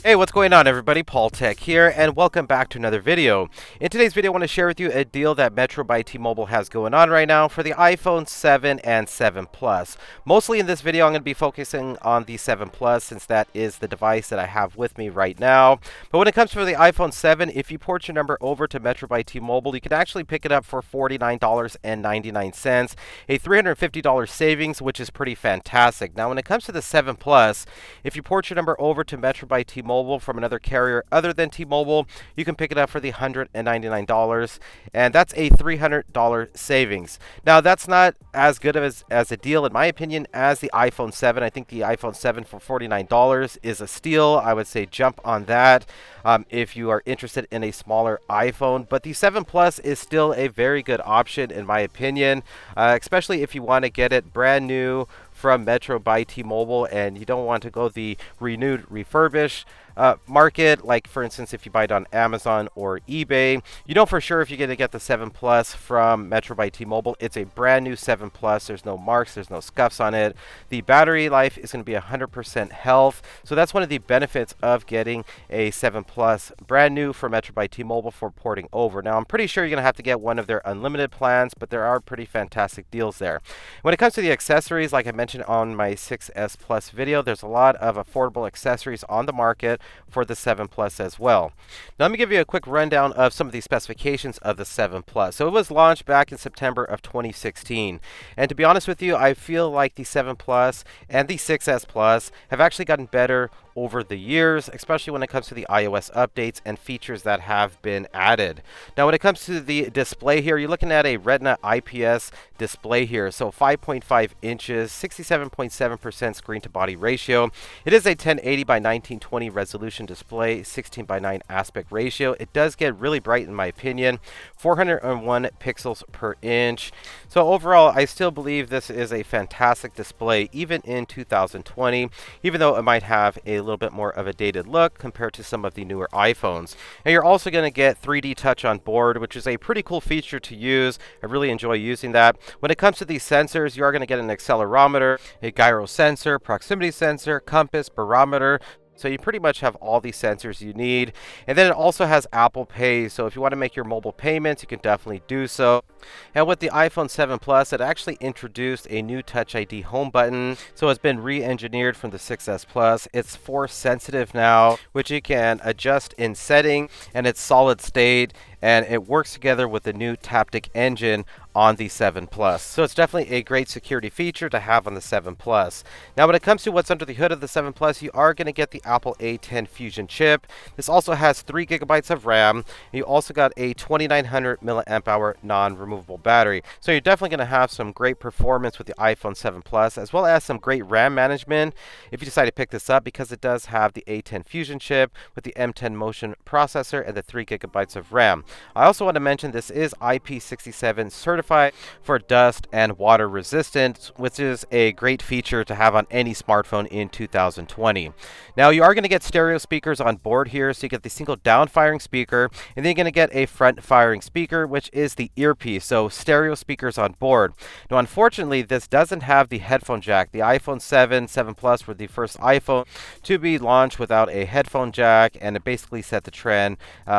Hey, what's going on everybody? Paul Tech here, and welcome back to another video. In today's video, I want to share with you a deal that Metro by T-Mobile has going on right now for the iPhone 7 and 7 Plus. Mostly in this video, I'm going to be focusing on the 7 Plus since that is the device that I have with me right now. But when it comes to the iPhone 7, if you port your number over to Metro by T-Mobile, you can actually pick it up for $49.99, a $350 savings, which is pretty fantastic. Now, when it comes to the 7 Plus, if you port your number over to Metro by T-Mobile from another carrier other than T-Mobile, you can pick it up for the $199, and that's a $300 savings. Now, that's not as good as a deal, in my opinion, as the iPhone 7. I think the iPhone 7 for $49 is a steal. I would say jump on that if you are interested in a smaller iPhone. But the 7 Plus is still a very good option, in my opinion, especially if you want to get it brand new from Metro by T-Mobile and you don't want to go the renewed refurbish market, like for instance if you buy it on Amazon or eBay. You know for sure if you're going to get the 7 Plus from Metro by T-Mobile, it's a brand new 7 Plus. There's no marks, there's no scuffs on it. The battery life is going to be 100% health, so that's one of the benefits of getting a 7 Plus brand new from Metro by T-Mobile for porting over. Now, I'm pretty sure you're going to have to get one of their unlimited plans, but there are pretty fantastic deals there. When it comes to the accessories, like I mentioned on my 6S Plus video, there's a lot of affordable accessories on the market for the 7 Plus as well. Now, let me give you a quick rundown of some of the specifications of the 7 Plus. So it was launched back in September of 2016. And to be honest with you, I feel like the 7 Plus and the 6S Plus have actually gotten better over the years, especially when it comes to the iOS updates and features that have been added. Now, when it comes to the display here, you're looking at a Retina IPS display here. So 5.5 inches, 67.7% screen to body ratio. It is a 1080 by 1920 resolution display, 16 by 9 aspect ratio. It does get really bright in my opinion, 401 pixels per inch. So overall, I still believe this is a fantastic display even in 2020, even though it might have a little bit more of a dated look compared to some of the newer iPhones. And you're also going to get 3D touch on board, which is a pretty cool feature to use. I really enjoy using that. When it comes to these sensors, you are going to get an accelerometer, a gyro sensor, proximity sensor, compass, barometer. So you pretty much have all these sensors you need. And then it also has Apple Pay. So if you want to make your mobile payments, you can definitely do so. And with the iPhone 7 Plus, it actually introduced a new Touch ID home button. So it's been re-engineered from the 6S Plus. It's force sensitive now, which you can adjust in setting, and it's solid state, and it works together with the new Taptic engine on the 7 Plus. So it's definitely a great security feature to have on the 7 Plus. Now, when it comes to what's under the hood of the 7 Plus, you are going to get the Apple A10 Fusion chip. This also has 3 gigabytes of RAM. You also got a 2900 milliamp hour non-removable battery. So you're definitely going to have some great performance with the iPhone 7 Plus, as well as some great RAM management if you decide to pick this up, because it does have the A10 Fusion chip with the M10 Motion processor and the 3 gigabytes of RAM. I also want to mention this is IP67 certified for dust and water resistant, which is a great feature to have on any smartphone in 2020. Now, you are going to get stereo speakers on board here, so you get the single down firing speaker, and then you're going to get a front firing speaker, which is the earpiece. So stereo speakers on board. Now, unfortunately, this doesn't have the headphone jack. The iPhone 7, 7 Plus were the first iPhone to be launched without a headphone jack, and it basically set the trend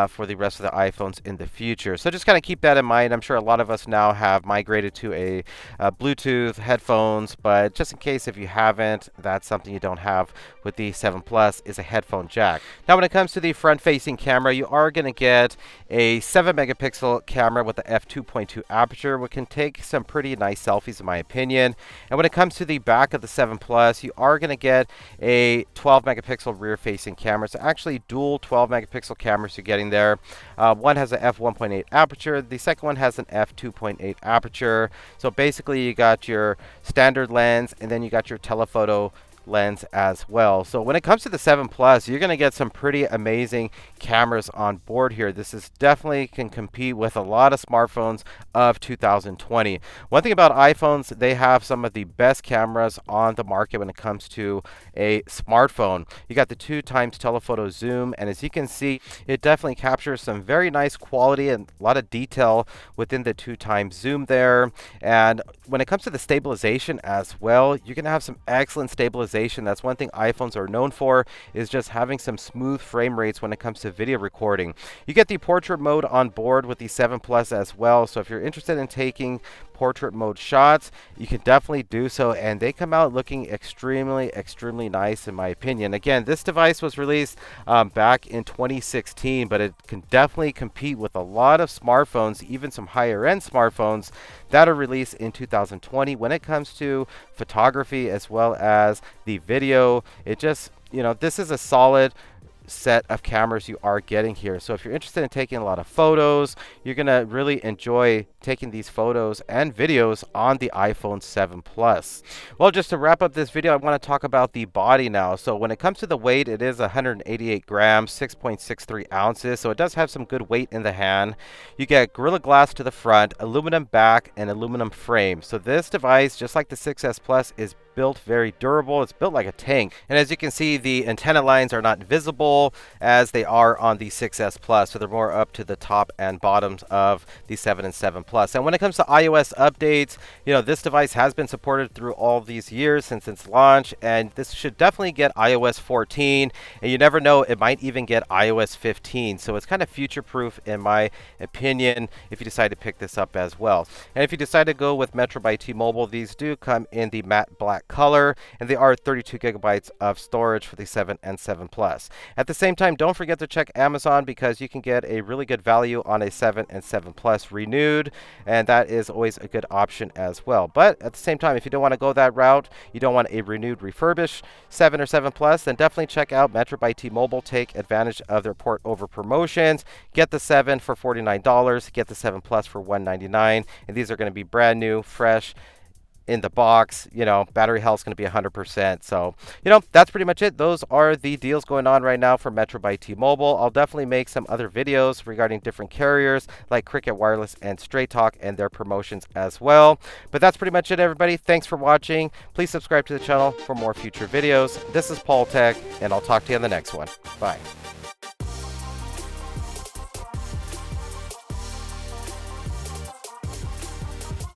for the rest of the iPhones in the future. So just kind of keep that in mind. I'm sure a lot of us now have migrated to a Bluetooth headphones, but just in case if you haven't, that's something you don't have with the 7 Plus is a headphone jack. Now, when it comes to the front-facing camera, you are going to get a 7-megapixel camera with the f2.2 aperture, which can take some pretty nice selfies in my opinion. And when it comes to the back of the 7 Plus, you are going to get a 12-megapixel rear-facing camera. So actually dual 12-megapixel cameras you're getting there. One has an f1.8 aperture. The second one has an f2.8 aperture. So basically you got your standard lens, and then you got your telephoto lens as well. So when it comes to the 7 Plus, you're going to get some pretty amazing cameras on board here. This is definitely can compete with a lot of smartphones of 2020. One thing about iPhones, they have some of the best cameras on the market when it comes to a smartphone. You got the 2x telephoto zoom, and as you can see, it definitely captures some very nice quality and a lot of detail within the 2x zoom there. And when it comes to the stabilization as well, you're going to have some excellent stabilization stabilization. That's one thing iPhones are known for, is just having some smooth frame rates when it comes to video recording. You get the portrait mode on board with the 7 Plus as well, so if you're interested in taking portrait mode shots, you can definitely do so, and they come out looking extremely nice in my opinion. Again, this device was released back in 2016, but it can definitely compete with a lot of smartphones, even some higher end smartphones that are released in 2020 when it comes to photography as well as the video. It just, this is a solid set of cameras you are getting here. So if you're interested in taking a lot of photos, you're going to really enjoy taking these photos and videos on the iPhone 7 Plus. Well, just to wrap up this video, I want to talk about the body now. So when it comes to the weight, it is 188 grams, 6.63 ounces. So it does have some good weight in the hand. You get Gorilla Glass to the front, aluminum back, and aluminum frame. So this device, just like the 6S Plus, is built very durable. It's built like a tank. And as you can see, the antenna lines are not visible as they are on the 6S Plus. So they're more up to the top and bottoms of the 7 and 7 Plus. And when it comes to iOS updates, this device has been supported through all these years since its launch. And this should definitely get iOS 14. And you never know, it might even get iOS 15. So it's kind of future-proof in my opinion if you decide to pick this up as well. And if you decide to go with Metro by T-Mobile, these do come in the matte black color, and they are 32 gigabytes of storage for the 7 and 7 Plus. At the same time, don't forget to check Amazon because you can get a really good value on a 7 and 7 Plus renewed, and that is always a good option as well. But at the same time, if you don't want to go that route, you don't want a renewed refurbished 7 or 7 Plus, then definitely check out Metro by T-Mobile. Take advantage of their port over promotions. Get the 7 for $49, get the 7 Plus for $199, and these are going to be brand new, fresh, in the box. Battery health is going to be 100%. So, that's pretty much it. Those are the deals going on right now for Metro by T-Mobile. I'll definitely make some other videos regarding different carriers like Cricket Wireless and Straight Talk and their promotions as well. But that's pretty much it, everybody. Thanks for watching. Please subscribe to the channel for more future videos. This is Paul Tech, and I'll talk to you on the next one. Bye.